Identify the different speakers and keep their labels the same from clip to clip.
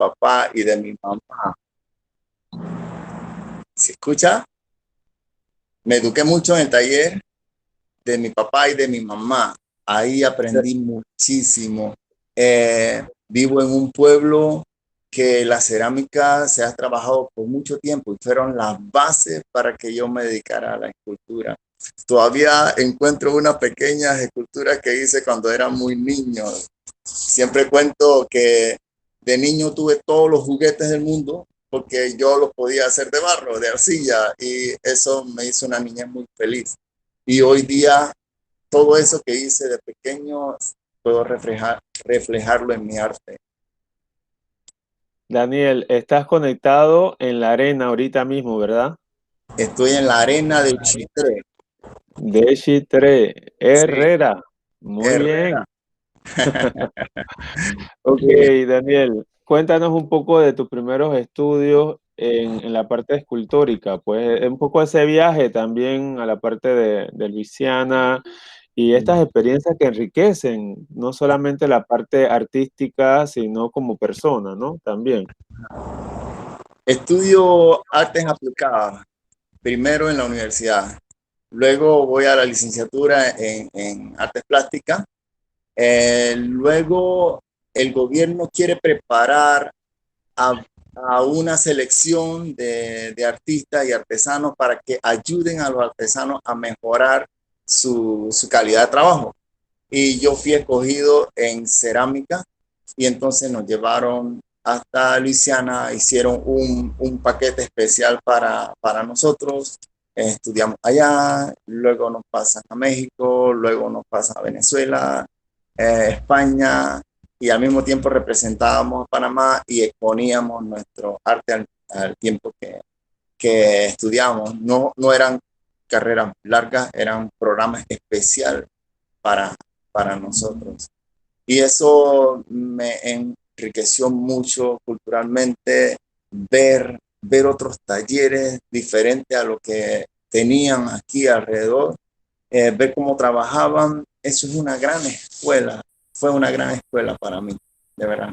Speaker 1: papá y de mi mamá. ¿Se escucha? Me eduqué mucho en el taller de mi papá y de mi mamá. Ahí aprendí muchísimo. Vivo en un pueblo que la cerámica se ha trabajado por mucho tiempo y fueron las bases para que yo me dedicara a la escultura. Todavía encuentro una pequeña escultura que hice cuando era muy niño. Siempre cuento que de niño tuve todos los juguetes del mundo porque yo los podía hacer de barro, de arcilla, y eso me hizo una niña muy feliz. Y hoy día todo eso que hice de pequeño puedo reflejarlo en mi arte.
Speaker 2: Daniel, estás conectado en la arena ahorita mismo, ¿verdad?
Speaker 1: Estoy en la arena de Chitré.
Speaker 2: De Chitré,
Speaker 1: Sí,
Speaker 2: Herrera. Muy
Speaker 1: Herrera.
Speaker 2: bien. Ok, Daniel, cuéntanos un poco de tus primeros estudios en la parte escultórica, pues un poco ese viaje también a la parte de Luisiana y estas experiencias que enriquecen no solamente la parte artística, sino como persona, ¿no? También.
Speaker 1: Estudio artes aplicadas, primero en la universidad. Luego voy a la licenciatura en artes plásticas. Luego el gobierno quiere preparar a, a una selección de artistas y artesanos para que ayuden a los artesanos a mejorar su calidad de trabajo. Y yo fui escogido en cerámica y entonces nos llevaron hasta Luisiana, hicieron un paquete especial para nosotros, estudiamos allá, luego nos pasan a México, luego nos pasan a Venezuela, España, y al mismo tiempo representábamos a Panamá y exponíamos nuestro arte al tiempo que estudiamos. No, no eran carreras largas, eran programas especiales para, para nosotros. Y eso me enriqueció mucho culturalmente, ver otros talleres diferentes a lo que tenían aquí alrededor, ver cómo trabajaban. Eso es una gran escuela, fue una gran escuela para mí, de verdad.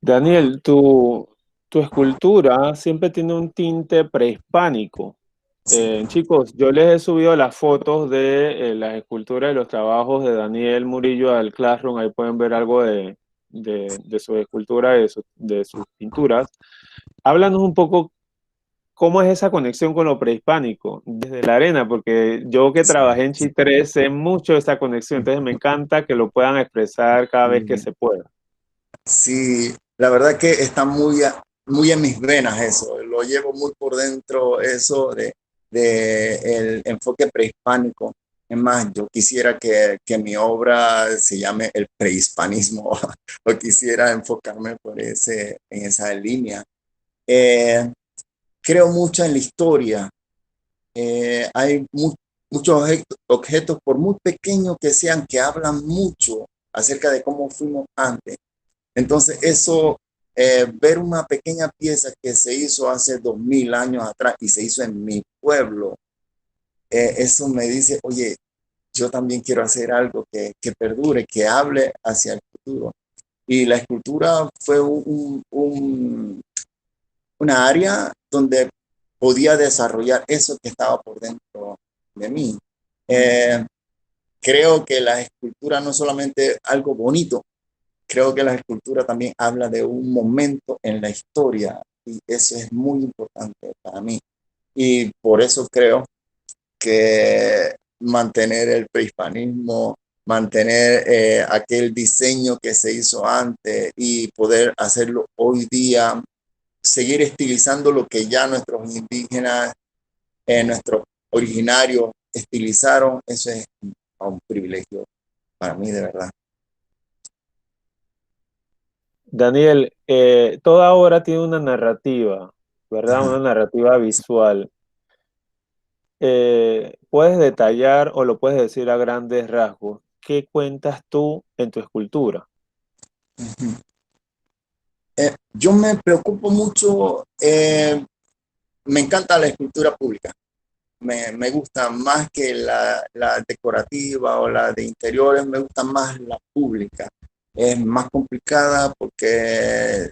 Speaker 2: Daniel, tu escultura siempre tiene un tinte prehispánico.
Speaker 1: Sí.
Speaker 2: Chicos, yo les he subido las fotos de las esculturas y los trabajos de Daniel Murillo al Classroom. Ahí pueden ver algo de su escultura, de sus pinturas. Háblanos un poco cómo es esa conexión con lo prehispánico desde la arena, porque yo que trabajé en Chitré sé mucho de esa conexión, entonces me encanta que lo puedan expresar cada vez que se pueda.
Speaker 1: Sí, la verdad que está muy en mis venas eso, lo llevo muy por dentro eso de el enfoque prehispánico. Es más, yo quisiera que mi obra se llame el prehispanismo o quisiera enfocarme en esa línea. Eh, Creo mucho en la historia. Hay muchos objetos, por muy pequeños que sean, que hablan mucho acerca de cómo fuimos antes. Entonces, eso, ver una pequeña pieza que se hizo hace 2000 años atrás y se hizo en mi pueblo, eso me dice, oye, yo también quiero hacer algo que perdure, que hable hacia el futuro. Y la escultura fue una área donde podía desarrollar eso que estaba por dentro de mí. Eh, Creo que la escultura no solamente algo bonito, creo que la escultura también habla de un momento en la historia y eso es muy importante para mí. Y por eso creo que mantener el prehispanismo, mantener aquel diseño que se hizo antes y poder hacerlo hoy día, seguir estilizando lo que ya nuestros indígenas, nuestros originarios estilizaron, eso es un privilegio para mí de verdad.
Speaker 2: Daniel, toda obra tiene una narrativa, ¿verdad?
Speaker 1: Ajá.
Speaker 2: Una narrativa visual. ¿Puedes detallar o lo puedes decir a grandes rasgos? ¿Qué cuentas tú en tu escultura?
Speaker 1: Yo me preocupo mucho, me encanta la escultura pública, me gusta más que la decorativa o la de interiores, me gusta más la pública. es más complicada porque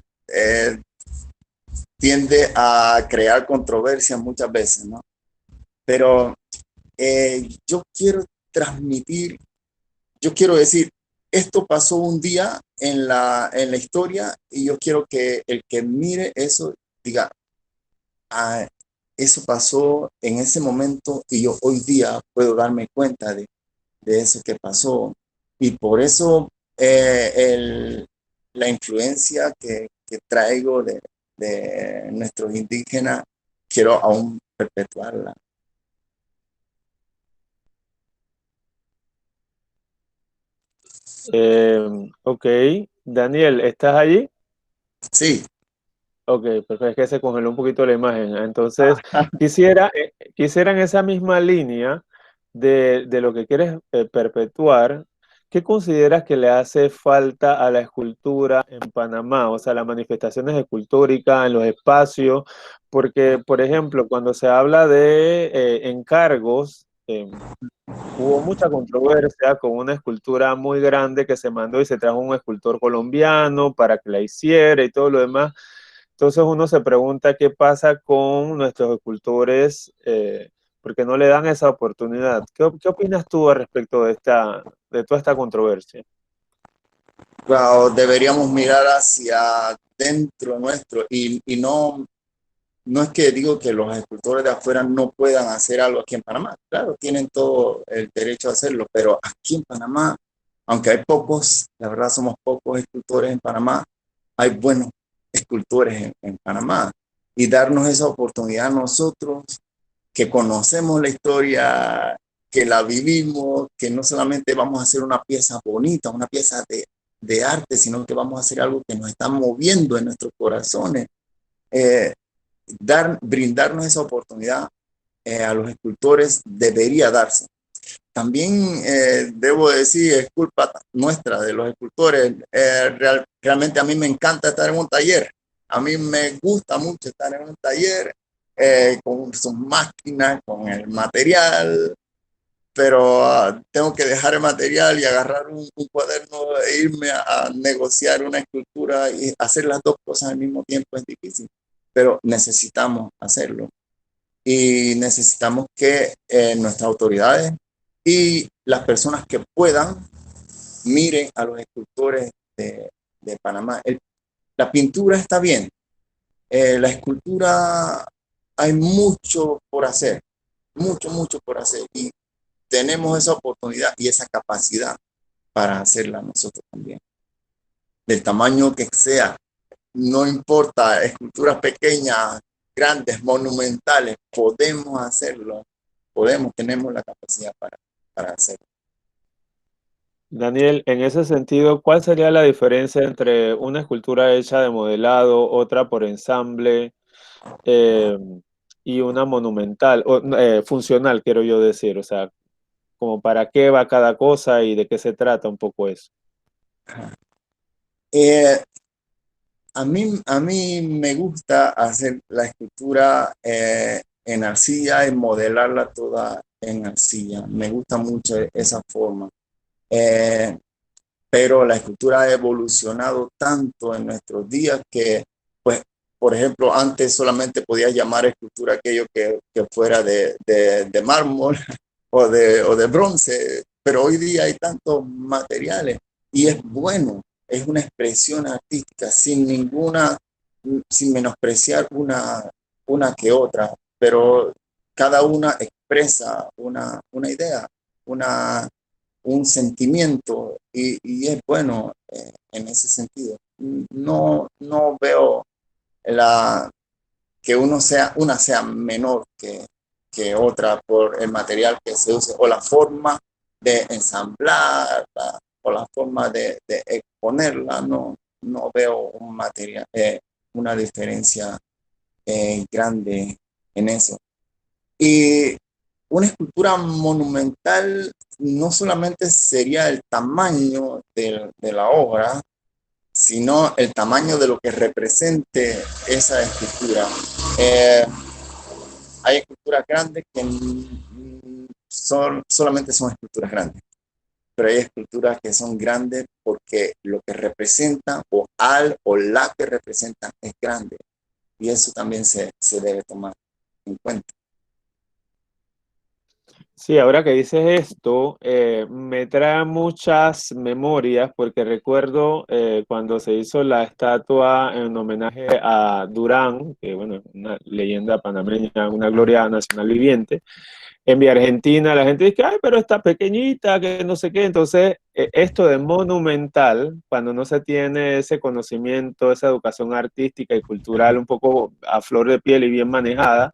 Speaker 1: tiende a crear controversia muchas veces, ¿no? Pero yo quiero transmitir, yo quiero decir, esto pasó un día en la historia y yo quiero que el que mire eso diga, ah, eso pasó en ese momento y yo hoy día puedo darme cuenta de eso que pasó. Y por eso la influencia que traigo de nuestros indígenas, quiero aún perpetuarla.
Speaker 2: Ok, Daniel, ¿estás allí?
Speaker 1: Sí,
Speaker 2: Ok, perfecto, es que se congeló un poquito la imagen. Entonces, quisiera en esa misma línea de lo que quieres perpetuar, ¿qué consideras que le hace falta a la escultura en Panamá? O sea, las manifestaciones escultóricas en los espacios, porque, por ejemplo, cuando se habla de encargos, hubo mucha controversia con una escultura muy grande que se mandó y se trajo un escultor colombiano para que la hiciera y todo lo demás. Entonces uno se pregunta qué pasa con nuestros escultores, porque no le dan esa oportunidad. ¿Qué opinas tú al respecto de toda esta controversia?
Speaker 1: claro, deberíamos mirar hacia dentro nuestro y no, no es que digo que los escultores de afuera no puedan hacer algo aquí en Panamá. Claro, tienen todo el derecho a hacerlo, pero aquí en Panamá, aunque hay pocos, la verdad somos pocos escultores en Panamá, hay buenos escultores en Panamá. Y darnos esa oportunidad a nosotros que conocemos la historia, que la vivimos, que no solamente vamos a hacer una pieza bonita, una pieza de arte, sino que vamos a hacer algo que nos está moviendo en nuestros corazones. Eh, brindarnos esa oportunidad a los escultores debería darse. También debo decir, es culpa nuestra de los escultores. Realmente a mí me encanta estar en un taller. A mí me gusta mucho estar en un taller con sus máquinas, con el material, pero tengo que dejar el material y agarrar un cuaderno e irme a negociar una escultura y hacer las dos cosas al mismo tiempo es difícil, pero necesitamos hacerlo y necesitamos que nuestras autoridades y las personas que puedan miren a los escultores de Panamá. La pintura está bien, la escultura hay mucho por hacer, mucho por hacer y tenemos esa oportunidad y esa capacidad para hacerla nosotros también, del tamaño que sea. No importa, esculturas pequeñas, grandes, monumentales, podemos hacerlo, podemos, tenemos la capacidad para hacerlo.
Speaker 2: Daniel, en ese sentido, ¿cuál sería la diferencia entre una escultura hecha de modelado, otra por ensamble, eh, y una monumental, o, funcional, quiero yo decir? O sea, como para qué va cada cosa y de qué se trata un poco eso.
Speaker 1: Eh, a mí me gusta hacer la escultura en arcilla y modelarla toda en arcilla. Me gusta mucho esa forma. Eh, pero la escultura ha evolucionado tanto en nuestros días que, pues, por ejemplo, antes solamente podías llamar escultura aquello que fuera de mármol o de bronce, pero hoy día hay tantos materiales y es bueno, es una expresión artística sin menospreciar una que otra, pero cada una expresa una idea, una, un sentimiento y es bueno en ese sentido. No veo la, que una sea menor que otra por el material que se use o la forma de ensamblarla o la forma de exponerla. No veo una diferencia grande en eso. Y una escultura monumental no solamente sería el tamaño de la obra, sino el tamaño de lo que represente esa escultura. Eh, hay esculturas grandes que solamente son esculturas grandes, pero hay esculturas que son grandes porque lo que representan o al o la que representan es grande. Y eso también se debe tomar en cuenta.
Speaker 2: Sí, ahora que dices esto, me trae muchas memorias porque recuerdo cuando se hizo la estatua en homenaje a Durán, que bueno, es una leyenda panameña, una gloria nacional viviente. En mi Argentina la gente dice, ay, pero está pequeñita, que no sé qué. Entonces, esto de monumental, cuando no se tiene ese conocimiento, esa educación artística y cultural un poco a flor de piel y bien manejada,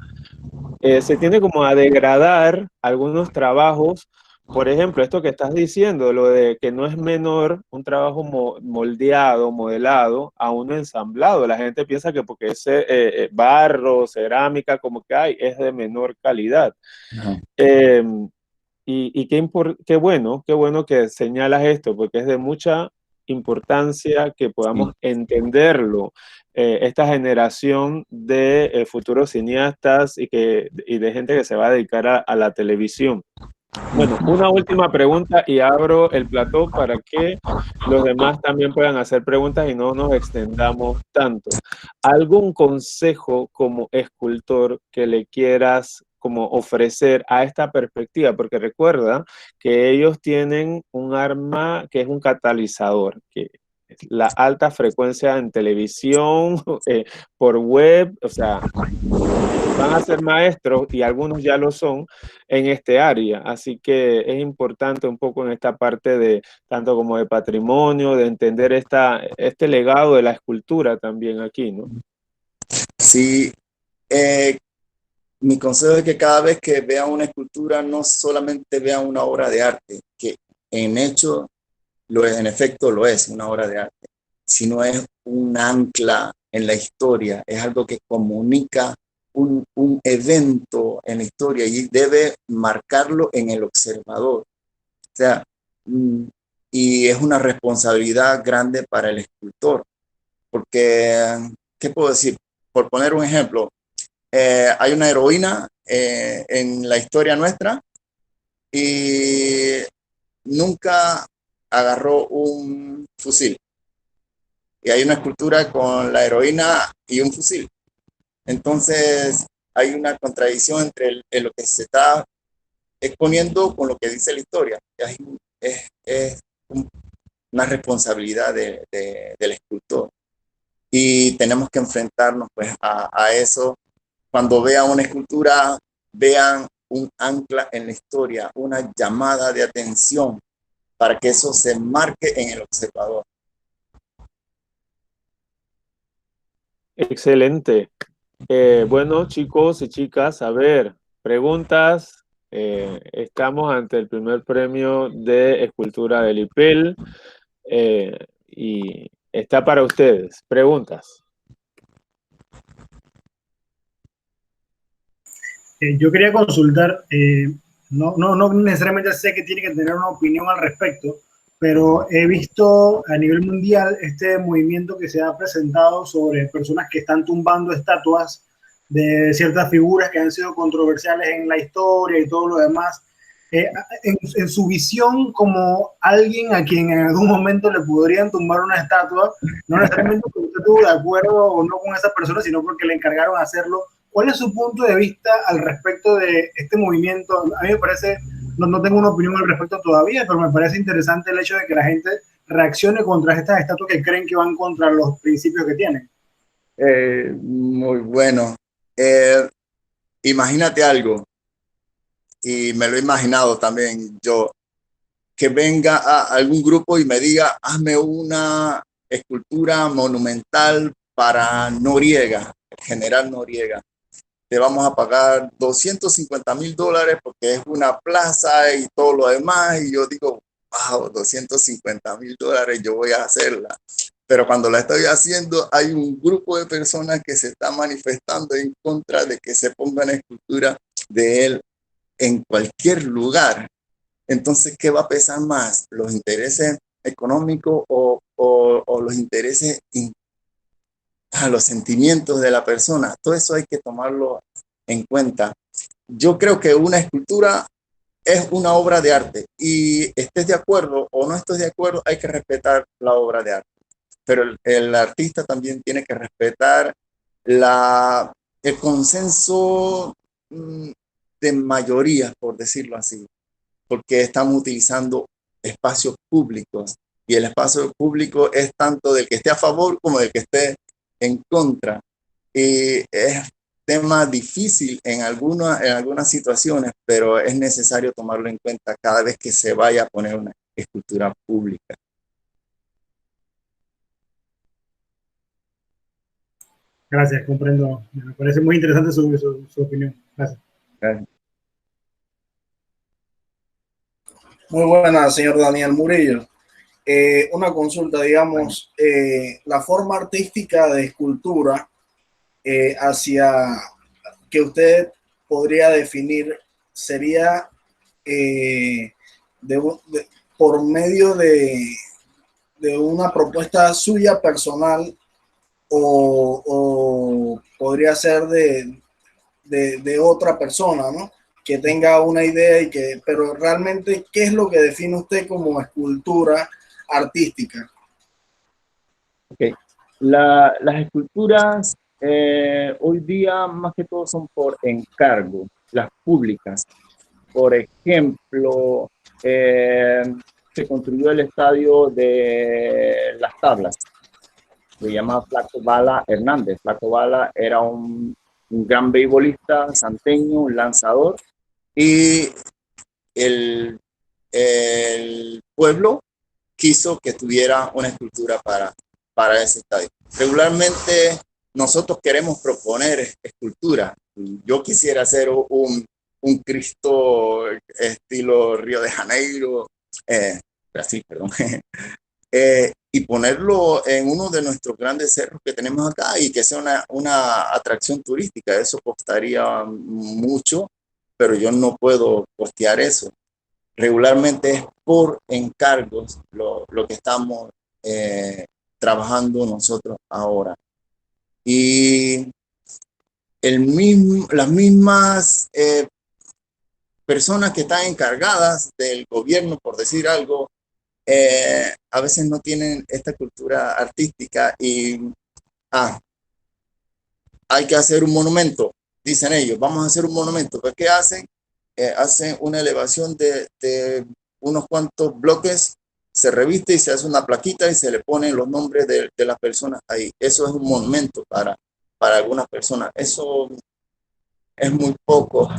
Speaker 2: se tiende como a degradar algunos trabajos. Por ejemplo, esto que estás diciendo, lo de que no es menor un trabajo moldeado, modelado, a uno ensamblado. La gente piensa que porque es barro, cerámica, como que hay, es de menor calidad.
Speaker 1: Ajá.
Speaker 2: Eh, y qué bueno que señalas esto, porque es de mucha importancia que podamos
Speaker 1: Sí.
Speaker 2: entenderlo. Esta generación de futuros cineastas y de gente que se va a dedicar a la televisión. Bueno, una última pregunta y abro el plató para que los demás también puedan hacer preguntas y no nos extendamos tanto. ¿Algún consejo como escultor que le quieras como ofrecer a esta perspectiva? Porque recuerda que ellos tienen un arma que es un catalizador, que es la alta frecuencia en televisión, por web, o sea, van a ser maestros y algunos ya lo son en este área. Así que es importante un poco en esta parte de tanto como de patrimonio, de entender este legado de la escultura también aquí, ¿no?
Speaker 1: Sí, eh, mi consejo es que cada vez que vea una escultura no solamente vea una obra de arte, que en hecho lo es, en efecto lo es una obra de arte, sino es un ancla en la historia, es algo que comunica un evento en la historia y debe marcarlo en el observador. O sea, mm, y es una responsabilidad grande para el escultor, porque, ¿qué puedo decir? Por poner un ejemplo, hay una heroína en la historia nuestra y nunca agarró un fusil. Y hay una escultura con la heroína y un fusil. Entonces, hay una contradicción entre lo que se está exponiendo con lo que dice la historia. Es una responsabilidad del escultor. Y tenemos que enfrentarnos pues, a eso. Cuando vean una escultura, vean un ancla en la historia, una llamada de atención para que eso se marque en el observador.
Speaker 2: Excelente. Bueno, chicos y chicas, a ver, preguntas. Estamos ante el primer premio de escultura del IPEL y está para ustedes. Preguntas.
Speaker 3: Yo quería consultar, no necesariamente sé que tiene que tener una opinión al respecto, pero he visto a nivel mundial este movimiento que se ha presentado sobre personas que están tumbando estatuas de ciertas figuras que han sido controversiales en la historia y todo lo demás. En su visión como alguien a quien en algún momento le podrían tumbar una estatua, no necesariamente porque usted estuvo de acuerdo o no con esa persona, sino porque le encargaron hacerlo. ¿Cuál es su punto de vista al respecto de este movimiento? A mí me parece, no tengo una opinión al respecto todavía, pero me parece interesante el hecho de que la gente reaccione contra estas estatuas que creen que van contra los principios que tienen.
Speaker 1: Muy bueno. Imagínate algo, y me lo he imaginado también yo, que venga a algún grupo y me diga, hazme una escultura monumental para Noriega, el general Noriega. Te vamos a pagar $250,000 porque es una plaza y todo lo demás. Y yo digo, wow, $250,000, yo voy a hacerla. Pero cuando la estoy haciendo, hay un grupo de personas que se está manifestando en contra de que se ponga una escultura de él en cualquier lugar. Entonces, ¿qué va a pesar más? ¿Los intereses económicos o los intereses, los sentimientos de la persona? Todo eso hay que tomarlo en cuenta. Yo creo que una escultura es una obra de arte y estés de acuerdo o no estés de acuerdo, hay que respetar la obra de arte. Pero el artista también tiene que respetar el consenso de mayoría, por decirlo así, porque estamos utilizando espacios públicos y el espacio público es tanto del que esté a favor como del que esté en contra. Y es tema difícil en algunas situaciones, pero es necesario tomarlo en cuenta cada vez que se vaya a poner una escultura pública.
Speaker 3: Gracias, comprendo. Me parece muy interesante su opinión. Gracias.
Speaker 1: Gracias.
Speaker 4: Muy buena, señor Daniel Murillo. Una consulta, digamos, la forma artística de escultura hacia que usted podría definir sería por medio de una propuesta suya personal o podría ser de otra persona, ¿no? Que tenga una idea pero realmente, ¿qué es lo que define usted como escultura artística?
Speaker 1: Okay. Las esculturas hoy día más que todo son por encargo, las públicas. Por ejemplo, se construyó el estadio de Las Tablas, se llama Flaco Bala Hernández. Flaco Bala era un gran beisbolista santeño, un lanzador, y el pueblo quiso que tuviera una escultura para ese estadio. Regularmente nosotros queremos proponer escultura. Yo quisiera hacer un Cristo estilo Río de Janeiro, Brasil, perdón, y ponerlo en uno de nuestros grandes cerros que tenemos acá y que sea una atracción turística. Eso costaría mucho, pero yo no puedo costear eso. Regularmente es por encargos lo que estamos trabajando nosotros ahora. Y las mismas personas que están encargadas del gobierno, por decir algo, a veces no tienen esta cultura artística y hay que hacer un monumento, dicen ellos, vamos a hacer un monumento. ¿Pero qué hacen? Hacen una elevación de unos cuantos bloques, se reviste y se hace una plaquita y se le ponen los nombres de las personas ahí. Eso es un monumento para algunas personas. Eso es muy poco.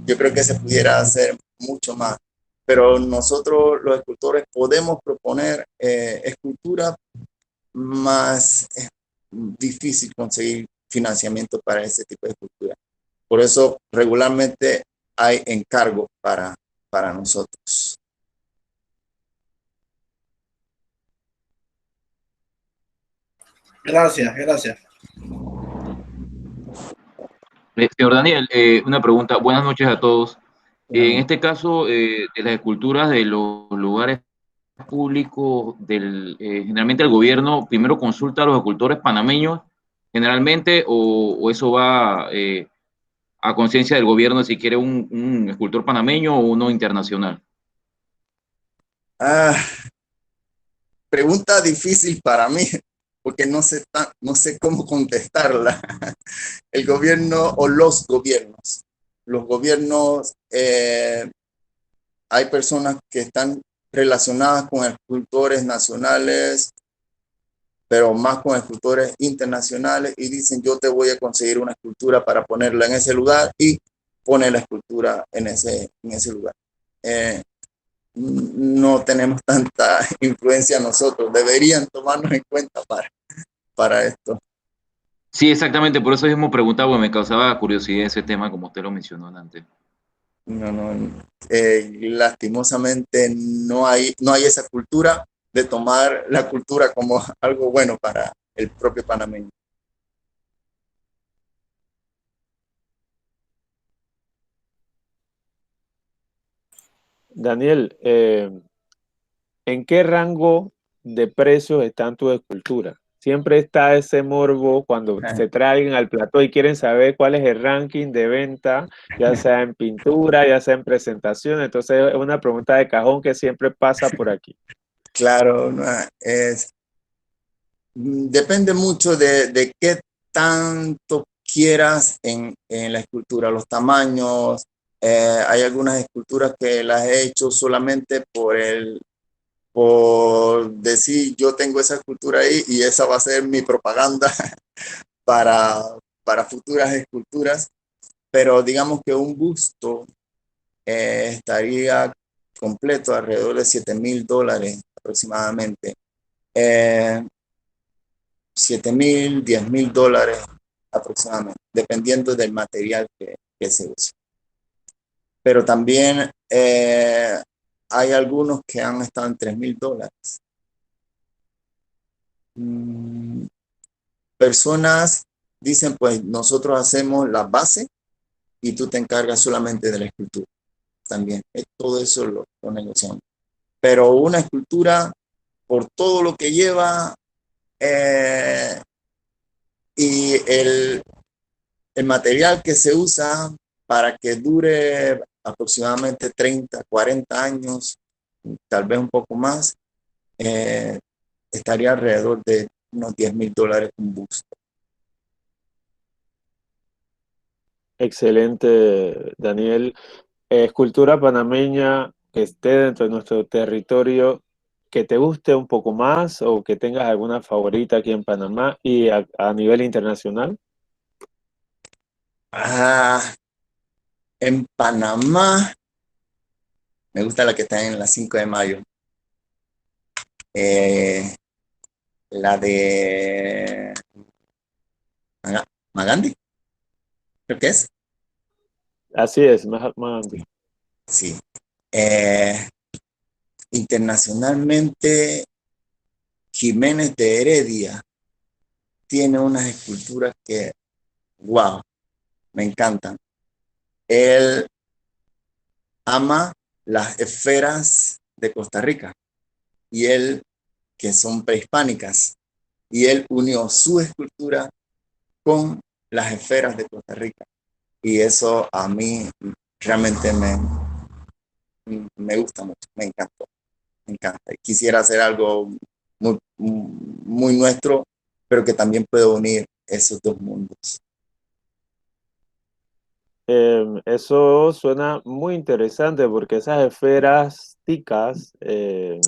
Speaker 1: Yo creo que se pudiera hacer mucho más. Pero nosotros, los escultores, podemos proponer escultura, más es difícil conseguir financiamiento para ese tipo de escultura. Por eso regularmente hay encargos para nosotros.
Speaker 4: Gracias, gracias.
Speaker 5: Señor Daniel, una pregunta. Buenas noches a todos. En este caso, de las esculturas de los lugares públicos, generalmente el gobierno primero consulta a los escultores panameños, generalmente, o eso va a conciencia del gobierno si quiere un escultor panameño o uno internacional.
Speaker 1: Pregunta difícil para mí, porque no sé cómo contestarla. El gobierno o los gobiernos. Los gobiernos, hay personas que están relacionadas con escultores nacionales, pero más con escultores internacionales, y dicen, yo te voy a conseguir una escultura para ponerla en ese lugar, y pone la escultura en ese lugar. No tenemos tanta influencia nosotros, deberían tomarnos en cuenta para esto.
Speaker 5: Sí, exactamente, por eso mismo preguntaba, porque me causaba curiosidad ese tema, como usted lo mencionó antes.
Speaker 1: Lastimosamente no hay esa cultura de tomar la cultura como algo bueno para el propio panameño.
Speaker 2: Daniel, ¿en qué rango de precios están tus esculturas? siempre está ese morbo cuando se traen al plató y quieren saber cuál es el ranking de venta, ya sea en pintura, ya sea en presentación. Entonces es una pregunta de cajón que siempre pasa por aquí.
Speaker 1: Claro, no, depende mucho de qué tanto quieras en la escultura, los tamaños. Hay algunas esculturas que las he hecho solamente por decir yo tengo esa escultura ahí y esa va a ser mi propaganda para, para futuras esculturas. Pero digamos que un busto estaría completo alrededor de $7,000 aproximadamente. 7,000, $10,000 aproximadamente, dependiendo del material que se use. Pero también hay algunos que han estado en $3,000. Personas dicen, pues nosotros hacemos la base y tú te encargas solamente de la escultura. También, todo eso lo negociamos. Pero una escultura, por todo lo que lleva y el material que se usa para que dure aproximadamente 30, 40 años, tal vez un poco más, estaría alrededor de unos $10,000 un busto.
Speaker 2: Excelente, Daniel. Escultura panameña que esté dentro de nuestro territorio, que te guste un poco más o que tengas alguna favorita aquí en Panamá y a nivel internacional.
Speaker 1: En Panamá, me gusta la que está en la 5 de mayo. La de Magandi, creo que es.
Speaker 2: Así es, Mahatma Gandhi.
Speaker 1: Sí. Internacionalmente, Jiménez de Heredia tiene unas esculturas que, wow, me encantan. Él ama las esferas de Costa Rica y él, que son prehispánicas, y él unió su escultura con las esferas de Costa Rica. Y eso a mí realmente me gusta mucho, me encantó, me encanta. Quisiera hacer algo muy nuestro, pero que también pueda unir esos dos mundos.
Speaker 2: Eso suena muy interesante porque esas esferas ticas se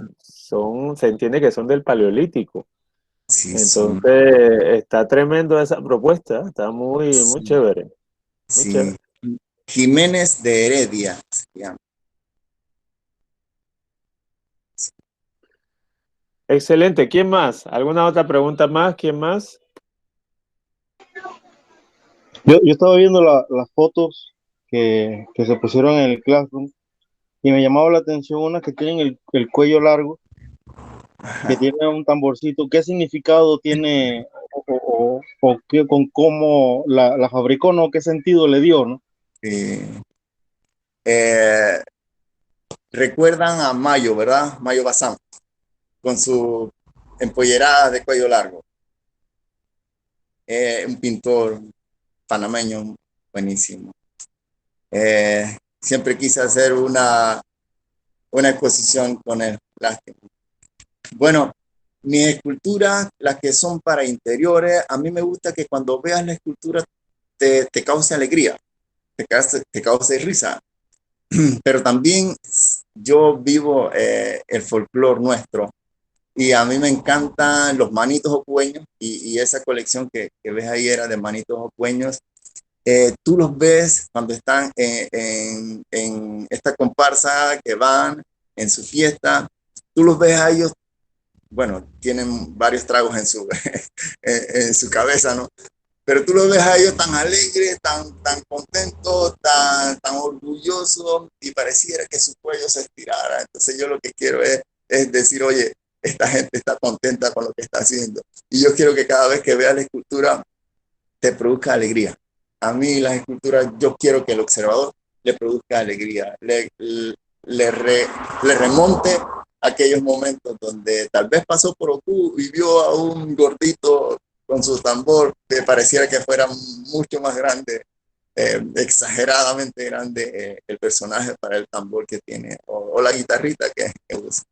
Speaker 2: entiende que son del Paleolítico.
Speaker 1: Sí,
Speaker 2: Entonces está tremendo esa propuesta, está muy
Speaker 1: sí,
Speaker 2: chévere. Muy
Speaker 1: sí.
Speaker 2: chévere.
Speaker 1: Jiménez de Heredia se llama.
Speaker 2: Excelente. ¿Quién más? ¿Alguna otra pregunta más? ¿Quién más?
Speaker 6: Yo estaba viendo las fotos que se pusieron en el Classroom y me llamaba la atención unas que tienen el cuello largo, que tiene un tamborcito. ¿Qué significado tiene o con cómo la fabricó, no? ¿Qué sentido le dio, no?
Speaker 1: Recuerdan a Mayo, ¿verdad? Mayo Bazán, con su empollerada de cuello largo. Un pintor panameño buenísimo. Siempre quise hacer una exposición con él. Lástima. Bueno, mis esculturas, las que son para interiores, a mí me gusta que cuando veas la escultura te cause alegría, te cause risa. Pero también yo vivo el folclore nuestro y a mí me encantan los manitos ocueños y esa colección que ves ahí era de manitos ocueños. Tú los ves cuando están en esta comparsa que van en su fiesta, tú los ves a ellos, bueno, tienen varios tragos en su cabeza, ¿no? Pero tú los ves a ellos tan alegres, tan contentos, tan orgullosos y pareciera que su cuello se estirara. Entonces yo lo que quiero es decir, oye, esta gente está contenta con lo que está haciendo. Y yo quiero que cada vez que veas la escultura te produzca alegría. A mí las esculturas, yo quiero que el observador le produzca alegría, le remonte aquellos momentos donde tal vez pasó por Oku y vio a un gordito con su tambor que pareciera que fuera mucho más grande, exageradamente grande el personaje para el tambor que tiene o la guitarrita que usa.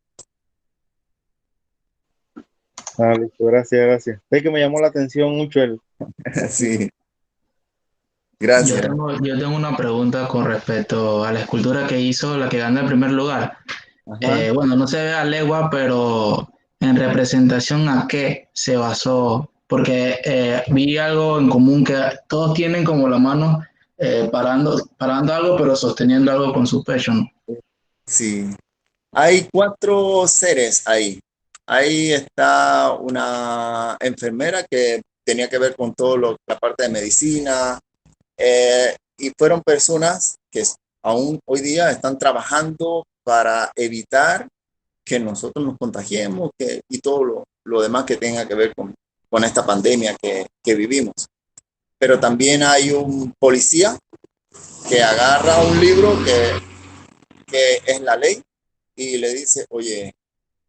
Speaker 6: Ah, listo, gracias, gracias. Es que me llamó la atención mucho el...
Speaker 1: Sí,
Speaker 7: Yo
Speaker 1: gracias.
Speaker 7: tengo una pregunta con respecto a la escultura que hizo la que ganó el primer lugar.
Speaker 1: Ajá.
Speaker 7: Bueno, no se ve a legua, pero en representación a qué se basó, porque vi algo en común que todos tienen como la mano parando algo, pero sosteniendo algo con su pecho, ¿no?
Speaker 1: Sí, hay 4 seres ahí. Ahí está una enfermera que tenía que ver con todo la parte de medicina, y fueron personas que aún hoy día están trabajando para evitar que nosotros nos contagiemos y todo lo demás que tenga que ver con esta pandemia que vivimos. Pero también hay un policía que agarra un libro que es la ley y le dice, oye,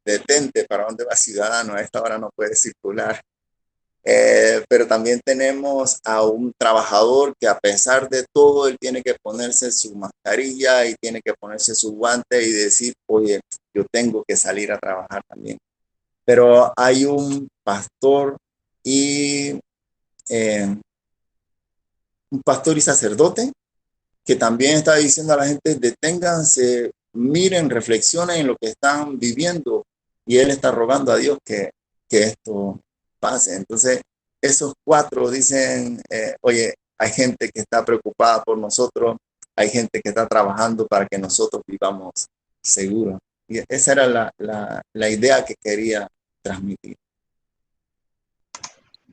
Speaker 1: detente, ¿para dónde va ciudadano? A esta hora no puede circular. Pero también tenemos a un trabajador que a pesar de todo, él tiene que ponerse su mascarilla y tiene que ponerse su guante y decir, oye, yo tengo que salir a trabajar también. Pero hay un pastor y sacerdote que también está diciendo a la gente, deténganse, miren, reflexionen en lo que están viviendo. Y él está rogando a Dios que esto pase. Entonces, esos 4 dicen, oye, hay gente que está preocupada por nosotros, hay gente que está trabajando para que nosotros vivamos seguros. Y esa era la idea que quería transmitir.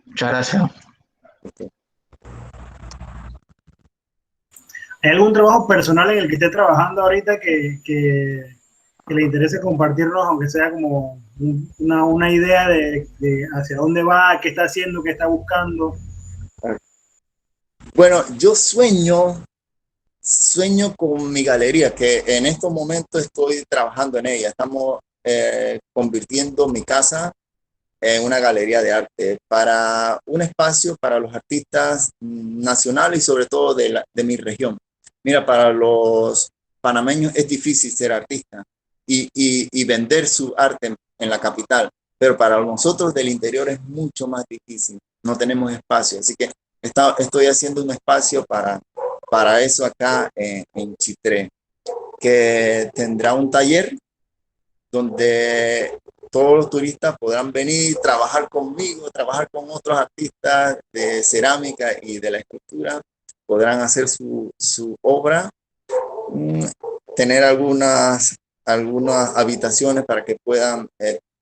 Speaker 7: Muchas gracias.
Speaker 1: Okay.
Speaker 3: ¿Hay algún trabajo personal en el que esté trabajando ahorita que le interese compartirnos, aunque sea como una idea de hacia dónde va, qué está haciendo, qué está buscando?
Speaker 1: Bueno, yo sueño con mi galería, que en estos momentos estoy trabajando en ella. Estamos convirtiendo mi casa en una galería de arte para un espacio para los artistas nacionales y sobre todo de mi región. Mira, para los panameños es difícil ser artista y vender su arte en la capital, pero para nosotros del interior es mucho más difícil. No tenemos espacio, así que estoy haciendo un espacio para eso acá en Chitré, que tendrá un taller donde todos los turistas podrán venir, trabajar conmigo, trabajar con otros artistas de cerámica y de la escultura, podrán hacer su obra, tener algunas habitaciones para que puedan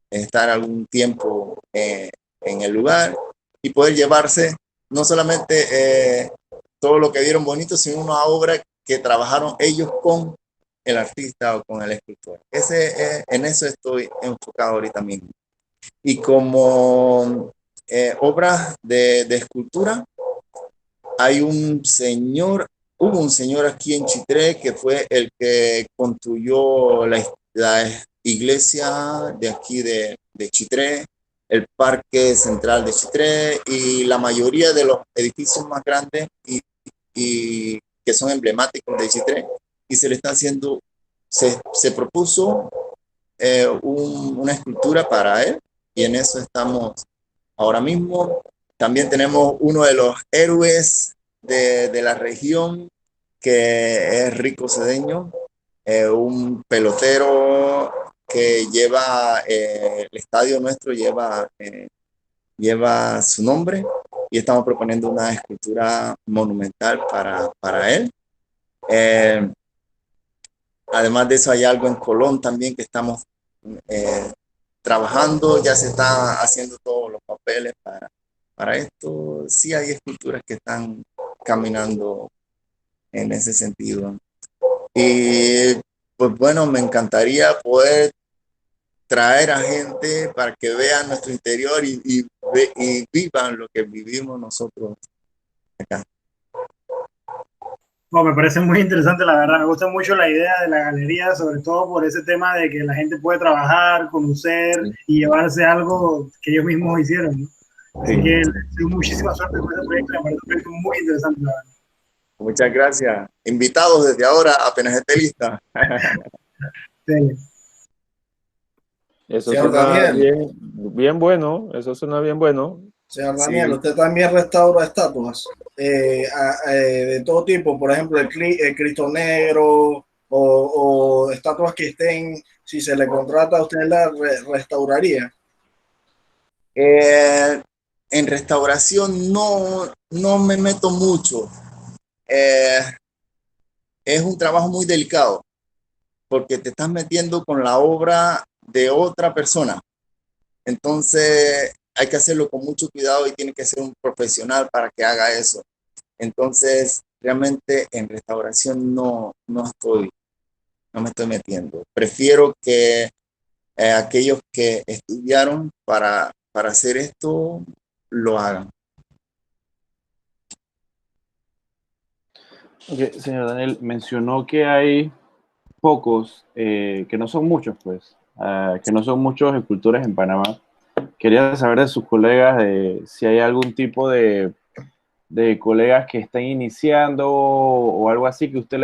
Speaker 1: estar algún tiempo en el lugar y poder llevarse no solamente todo lo que vieron bonito, sino una obra que trabajaron ellos con el artista o con el escultor. En eso estoy enfocado ahorita mismo. Y como obras de escultura, hubo un señor aquí en Chitré que fue el que construyó la iglesia de aquí de Chitré, el parque central de Chitré y la mayoría de los edificios más grandes y que son emblemáticos de Chitré. Y se le está haciendo, se propuso una escultura para él y en eso estamos ahora mismo. También tenemos uno de los héroes de la región, que es Rico Cedeño, un pelotero que lleva, el estadio nuestro lleva su nombre y estamos proponiendo una escultura monumental para él. Además de eso, hay algo en Colón también que estamos trabajando, ya se están haciendo todos los papeles para esto. Sí hay esculturas que están caminando en ese sentido. Y pues bueno, me encantaría poder traer a gente para que vean nuestro interior y vivan lo que vivimos nosotros acá.
Speaker 3: Me parece muy interesante, la verdad. Me gusta mucho la idea de la galería, sobre todo por ese tema de que la gente puede trabajar, conocer
Speaker 5: Sí.
Speaker 3: y llevarse algo que ellos mismos hicieron, ¿no? Así
Speaker 5: Sí.
Speaker 3: que les deseo muchísima suerte con ese proyecto. Me parece un proyecto muy interesante, la verdad.
Speaker 1: Muchas gracias. Invitados desde ahora, apenas esté lista.
Speaker 3: Sí.
Speaker 2: Eso
Speaker 4: Señor
Speaker 2: suena
Speaker 4: Daniel,
Speaker 2: bien, bien bueno, eso suena bien bueno.
Speaker 4: señor Daniel,
Speaker 1: Sí.
Speaker 4: usted también restaura estatuas de todo tipo, por ejemplo, el Cristo Negro o estatuas que estén, si se le contrata, usted la restauraría.
Speaker 1: En restauración no me meto mucho. Eh, es un trabajo muy delicado porque te estás metiendo con la obra de otra persona. Entonces hay que hacerlo con mucho cuidado y tiene que ser un profesional para que haga eso. Entonces, realmente en restauración no me estoy metiendo. Prefiero que aquellos que estudiaron para hacer esto lo hagan.
Speaker 8: Ok, señor Daniel, mencionó que hay pocos, que no son muchos, pues, que no son muchos escultores en Panamá. Quería saber de sus colegas si hay algún tipo de colegas que estén iniciando o algo así que usted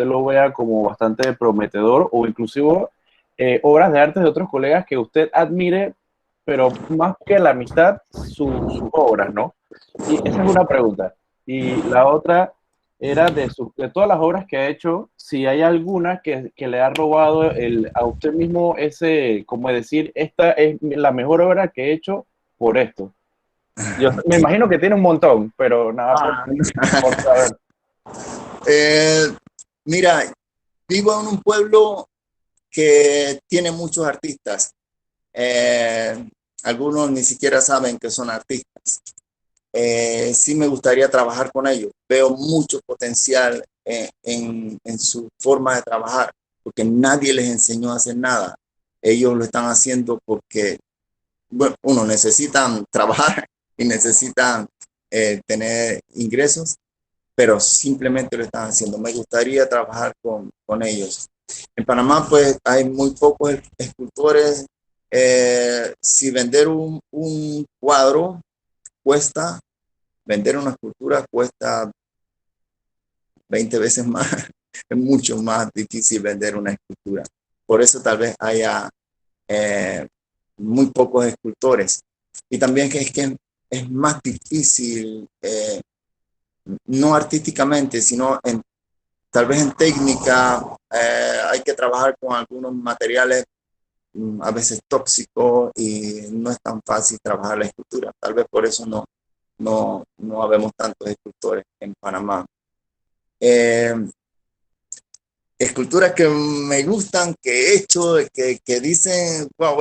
Speaker 8: lo vea como bastante prometedor o inclusive obras de arte de otros colegas que usted admire, pero más que la amistad, sus obras, ¿no? Y esa es una pregunta. Y la otra era de todas las obras que ha hecho, si hay alguna que le ha robado a usted mismo ese, como decir, esta es la mejor obra que he hecho por esto. Yo me imagino que tiene un montón, pero nada por saber.
Speaker 1: Eh, Mira, vivo en un pueblo que tiene muchos artistas. Eh, Algunos ni siquiera saben que son artistas. Sí me gustaría trabajar con ellos. Veo mucho potencial en su forma de trabajar, porque nadie les enseñó a hacer nada. Ellos lo están haciendo porque, bueno, uno, necesitan trabajar y necesitan tener ingresos, pero simplemente lo están haciendo. Me gustaría trabajar con ellos. En Panamá, pues, hay muy pocos escultores. Si vender un cuadro cuesta, vender una escultura cuesta 20 veces más. Es mucho más difícil vender una escultura. Por eso tal vez haya eh, muy pocos escultores. Y también que es más difícil, no artísticamente, sino tal vez en técnica. Hay que trabajar con algunos materiales a veces tóxicos y no es tan fácil trabajar la escultura. Tal vez por eso no habemos tantos escultores en Panamá. Eh, Esculturas que me gustan, que he hecho, que dicen, wow,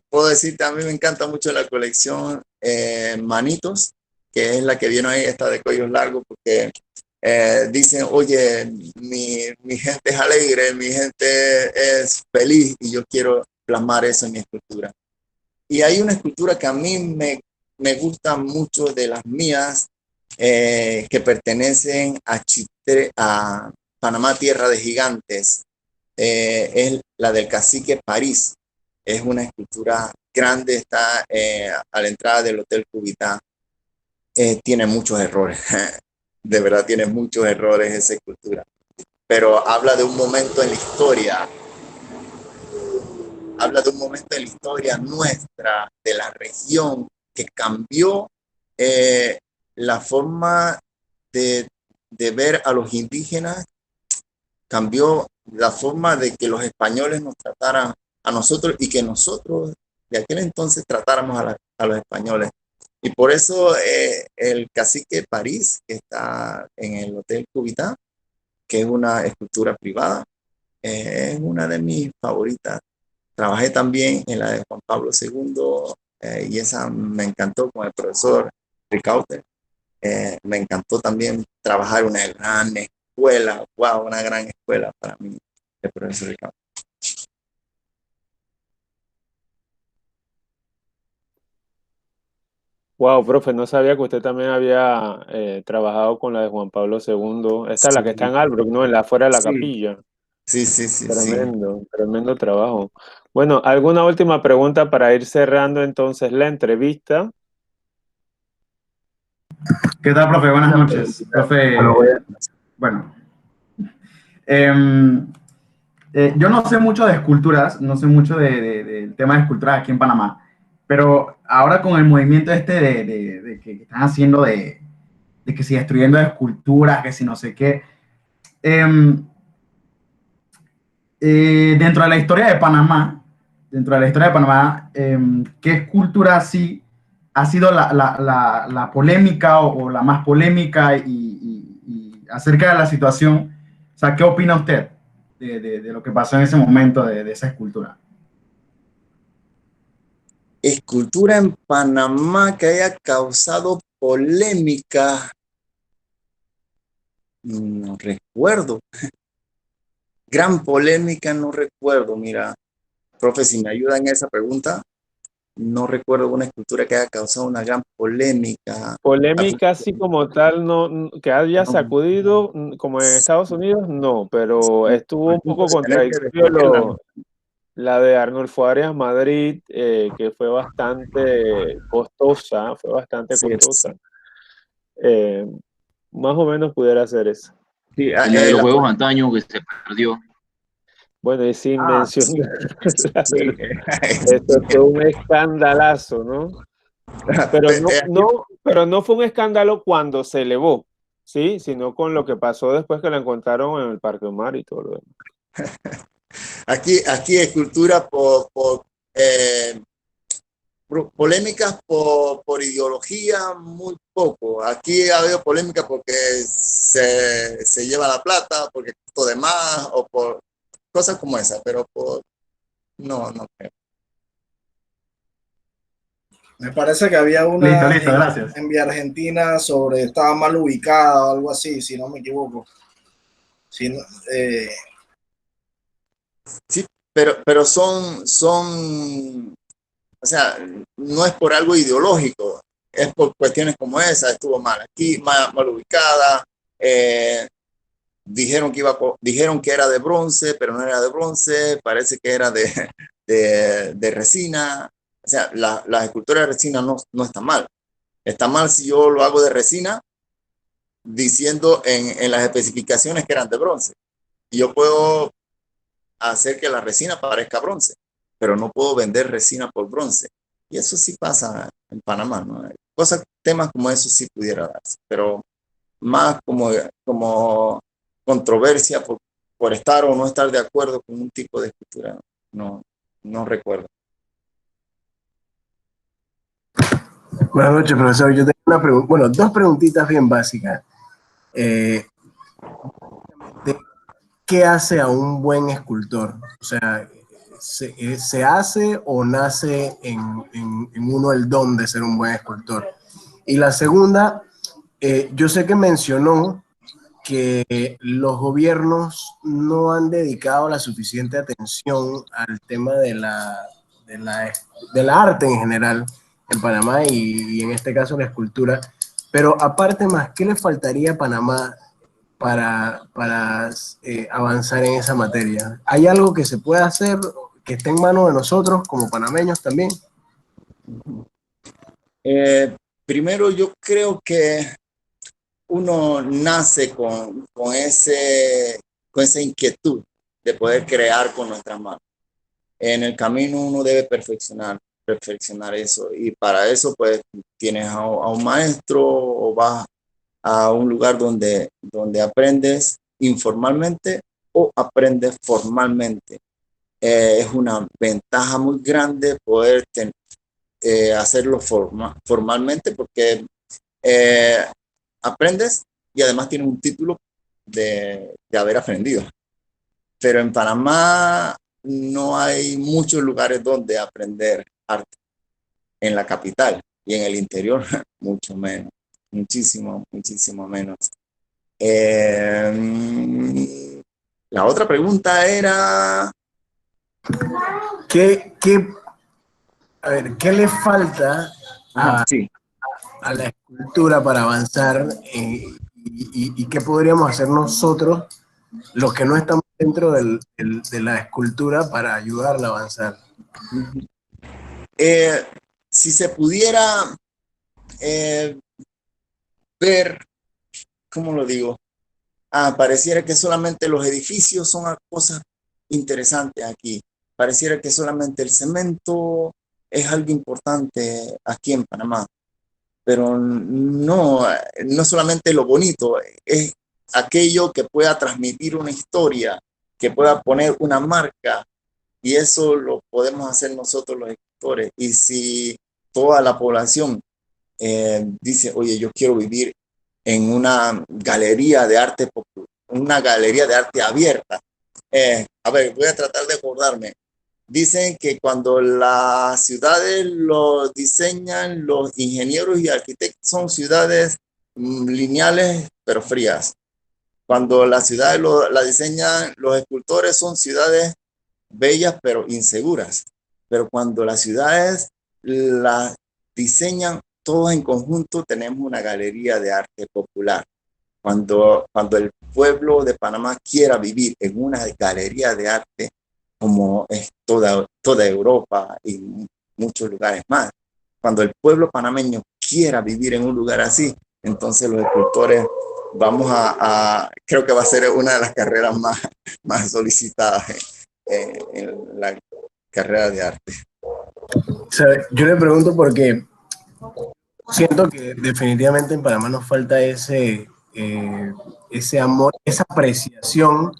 Speaker 1: puedo decirte, a mí me encanta mucho la colección Manitos, que es la que viene ahí, esta de cuellos largos, porque dicen, oye, mi gente es alegre, mi gente es feliz y yo quiero plasmar eso en mi escultura. Y hay una escultura que a mí me gusta mucho de las mías, que pertenecen a Panamá, Tierra de Gigantes. Es la del cacique París. Es una escultura grande, está a la entrada del Hotel Cubitá. Tiene muchos errores, de verdad tiene muchos errores esa escultura, pero habla de un momento en la historia nuestra, de la región, que cambió la forma de, de ver a los indígenas, cambió la forma de que los españoles nos trataran a nosotros y que nosotros de aquel entonces tratáramos a los españoles. Y por eso el cacique París, que está en el Hotel Cubitá, que es una escultura privada, es una de mis favoritas. Trabajé también en la de Juan Pablo II, y esa me encantó con el profesor Ricaute. Me encantó también trabajar en una gran escuela, wow, una gran escuela para mí, el profesor Ricaute.
Speaker 2: Wow, profe, no sabía que usted también había trabajado con la de Juan Pablo II. Esta es la que está en
Speaker 1: Sí,
Speaker 2: Albrook, ¿no? En la afuera de la
Speaker 1: sí,
Speaker 2: capilla.
Speaker 1: sí, sí, sí, sí.
Speaker 2: Tremendo, tremendo trabajo. Bueno, ¿alguna última pregunta para ir cerrando entonces la entrevista?
Speaker 9: ¿Qué tal, profe? Buenas noches. Profe, bueno, em, yo no sé mucho de esculturas, no sé mucho del tema de esculturas aquí en Panamá, pero ahora con el movimiento este de que están haciendo de que si destruyendo esculturas, que si no sé qué, em, dentro de la historia de Panamá, ¿qué escultura sí ha sido la polémica o la más polémica y acerca de la situación? O sea, ¿qué opina usted de lo que pasó en ese momento de esa escultura?
Speaker 1: Escultura en Panamá que haya causado polémica, no recuerdo. Gran polémica, no recuerdo. Mira, profe, si me ayuda en esa pregunta, no recuerdo una escultura que haya causado una gran polémica.
Speaker 2: Polémica así como tal, no, que haya sacudido, como en Estados Unidos, no, pero estuvo un poco
Speaker 1: Entonces, tenés que
Speaker 2: contradictorio la de Arnulfo Arias Madrid, que fue bastante costosa,
Speaker 1: Sí,
Speaker 2: Eh, más o menos pudiera ser eso.
Speaker 1: sí,
Speaker 5: Y la de los
Speaker 1: la
Speaker 5: juegos antaño que se perdió.
Speaker 2: Bueno, y sin mencionar, la
Speaker 1: sí,
Speaker 2: verdad, esto fue un escandalazo, ¿no? Pero
Speaker 1: aquí,
Speaker 2: pero no fue un escándalo cuando se elevó, ¿sí? Sino con lo que pasó después que la encontraron en el Parque Omar y todo lo demás.
Speaker 1: aquí escultura eh, polémicas por ideología, muy poco. Aquí ha habido polémica porque se lleva la plata, porque costó de más, o por cosas como esa, pero no, no creo.
Speaker 4: Me parece que había
Speaker 9: Listo,
Speaker 4: una
Speaker 9: listo, gracias.
Speaker 4: en Vía Argentina sobre, estaba mal ubicada o algo así, si no me equivoco. Si no,
Speaker 1: Sí, pero o sea, no es por algo ideológico, es por cuestiones como esa, estuvo mal aquí, mal ubicada, dijeron que era de bronce, pero no era de bronce, parece que era de resina. O sea, las esculturas de resina no está mal. Está mal si yo lo hago de resina diciendo en las especificaciones que eran de bronce. Y yo puedo hacer que la resina parezca bronce, pero no puedo vender resina por bronce. Y eso sí pasa en Panamá, ¿no? Temas como eso sí pudiera darse, pero más como controversia por estar o no estar de acuerdo con un tipo de escultura, no recuerdo.
Speaker 10: Buenas noches, profesor. Yo tengo una pregunta, bueno, dos preguntitas bien básicas. ¿Qué hace a un buen escultor? O sea, ¿se hace o nace en uno el don de ser un buen escultor? Y la segunda, yo sé que mencionó que los gobiernos no han dedicado la suficiente atención al tema del arte en general en Panamá y en este caso la escultura. Pero aparte más, ¿qué le faltaría a Panamá para avanzar en esa materia? ¿Hay algo que se pueda hacer que esté en manos de nosotros como panameños también?
Speaker 1: Primero, yo creo que uno nace con esa inquietud de poder crear con nuestras manos. En el camino uno debe perfeccionar eso, y para eso pues tienes a un maestro o vas a un lugar donde aprendes informalmente o aprendes formalmente. Es una ventaja muy grande poder hacerlo formalmente, porque aprendes y además tienes un título de haber aprendido. Pero en Panamá no hay muchos lugares donde aprender arte. En la capital y en el interior, mucho menos, muchísimo menos. La otra pregunta era...
Speaker 10: A ver, ¿qué le falta
Speaker 1: sí.
Speaker 10: a la escultura para avanzar y qué podríamos hacer nosotros, los que no estamos dentro de la escultura, para ayudarla a avanzar.
Speaker 1: Si se pudiera ver, ¿cómo lo digo? Pareciera que solamente los edificios son cosas interesantes aquí. Pareciera que solamente el cemento es algo importante aquí en Panamá. Pero no, no solamente lo bonito, es aquello que pueda transmitir una historia, que pueda poner una marca, y eso lo podemos hacer nosotros los escritores. Y si toda la población dice, oye, yo quiero vivir en una galería de arte popular, una galería de arte abierta. A ver, voy a tratar de acordarme. Dicen que cuando las ciudades lo diseñan los ingenieros y arquitectos, son ciudades lineales pero frías. Cuando las ciudades la diseñan los escultores, son ciudades bellas pero inseguras. Pero cuando las ciudades las diseñan todos en conjunto, tenemos una galería de arte popular. Cuando el pueblo de Panamá quiera vivir en una galería de arte, como es toda Europa y muchos lugares más, cuando el pueblo panameño quiera vivir en un lugar así, entonces los escultores creo que va a ser una de las carreras más solicitadas en la carrera de arte.
Speaker 10: Yo le pregunto porque siento que definitivamente en Panamá nos falta ese amor, esa apreciación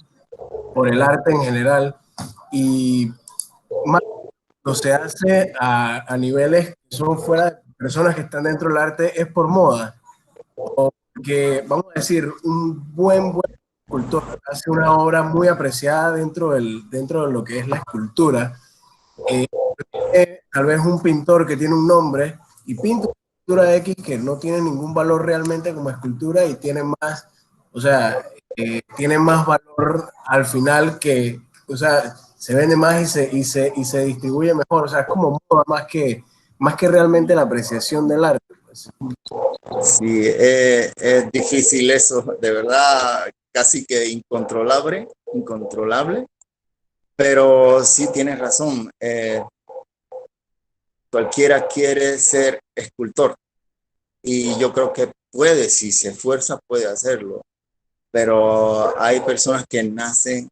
Speaker 10: por el arte en general, y más cuando se hace a niveles que son fuera de personas que están dentro del arte, es por moda. Porque, vamos a decir, un buen escultor hace una obra muy apreciada dentro de lo que es la escultura. Tal vez un pintor que tiene un nombre y pinta una escultura X que no tiene ningún valor realmente como escultura, y tiene más, o sea, tiene más valor al final, que, o sea, se vende más y se distribuye mejor. O sea, es como moda más que realmente la apreciación del arte, pues.
Speaker 1: Sí, es difícil eso, de verdad, casi que incontrolable, pero sí tienes razón. Cualquiera quiere ser escultor, y yo creo que puede, si se esfuerza, puede hacerlo. Pero hay personas que nacen,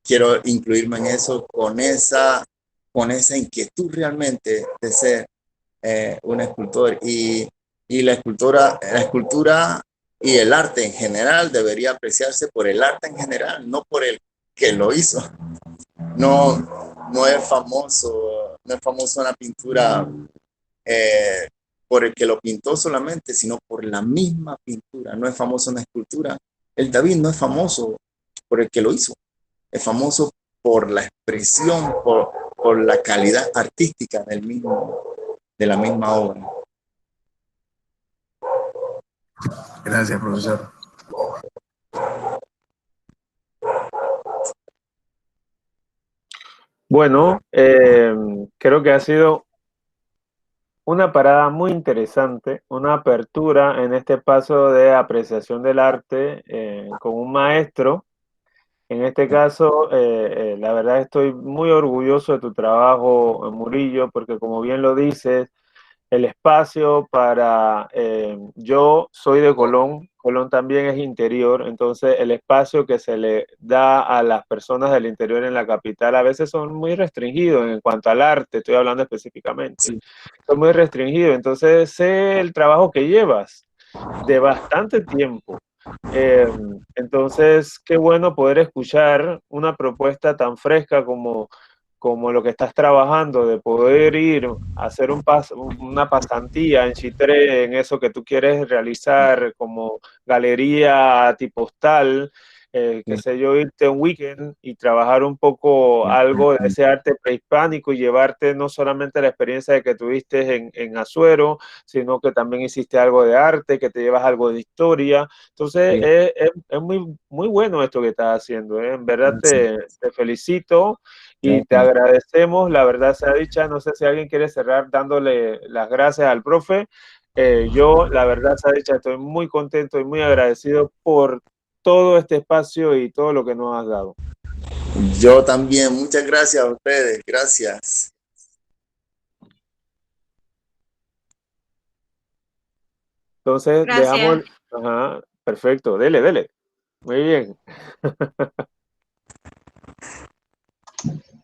Speaker 1: quiero incluirme en eso, con esa inquietud realmente de ser un escultor. Y la escultura y el arte en general debería apreciarse por el arte en general, no por el que lo hizo. No es famoso una pintura por el que lo pintó solamente, sino por la misma pintura. No es famosa una escultura. El David no es famoso por el que lo hizo. Es famoso por la expresión, por la calidad artística de la misma obra.
Speaker 10: Gracias, profesor.
Speaker 2: Bueno, creo que ha sido una parada muy interesante, una apertura en este paso de apreciación del arte con un maestro. En este caso, la verdad estoy muy orgulloso de tu trabajo, Murillo, porque como bien lo dices, el espacio para, yo soy de Colón también es interior, entonces el espacio que se le da a las personas del interior en la capital a veces son muy restringidos en cuanto al arte, estoy hablando específicamente, sí. Son muy restringidos, entonces sé el trabajo que llevas de bastante tiempo. Entonces, qué bueno poder escuchar una propuesta tan fresca como lo que estás trabajando, de poder ir a hacer una pasantía en Chitré, en eso que tú quieres realizar como galería tipo hostal, qué sé yo, irte un weekend y trabajar un poco algo de ese arte prehispánico y llevarte no solamente la experiencia de que tuviste en Azuero, sino que también hiciste algo de arte, que te llevas algo de historia. Entonces, es muy, muy bueno esto que estás haciendo, ¿eh? En verdad te felicito. Y te agradecemos, la verdad sea dicha, no sé si alguien quiere cerrar dándole las gracias al profe. yo, la verdad, Sadicha, estoy muy contento y muy agradecido por todo este espacio y todo lo que nos has dado.
Speaker 1: Yo también, muchas gracias a ustedes, gracias.
Speaker 2: Entonces,
Speaker 11: Gracias.
Speaker 2: dejamos, ajá, perfecto, dele. Muy bien.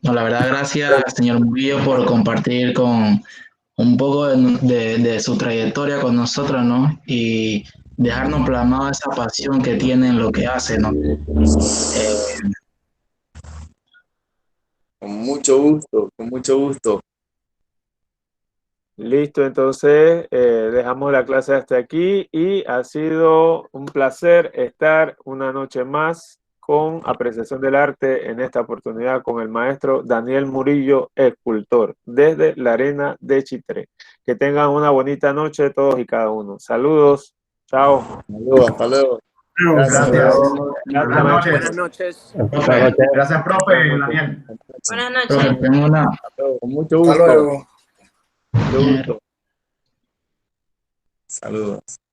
Speaker 7: No, la verdad, gracias, señor Murillo, por compartir con un poco de su trayectoria con nosotros, ¿no? Y dejarnos plasmado esa pasión que tiene en lo que hace, ¿no?
Speaker 1: Con mucho gusto, con mucho gusto.
Speaker 2: Listo, entonces dejamos la clase hasta aquí y ha sido un placer estar una noche más con apreciación del arte en esta oportunidad con el maestro Daniel Murillo, escultor, desde la Arena de Chitré. Que tengan una bonita noche todos y cada uno. Saludos, chao.
Speaker 1: Saludos, hasta luego.
Speaker 9: Gracias.
Speaker 2: Buenas
Speaker 9: noches.
Speaker 11: Buenas noches.
Speaker 9: Gracias, profe Daniel.
Speaker 11: Buenas noches.
Speaker 1: Con mucho
Speaker 4: Hasta
Speaker 1: gusto.
Speaker 4: luego.
Speaker 1: Mucho gusto. Saludos.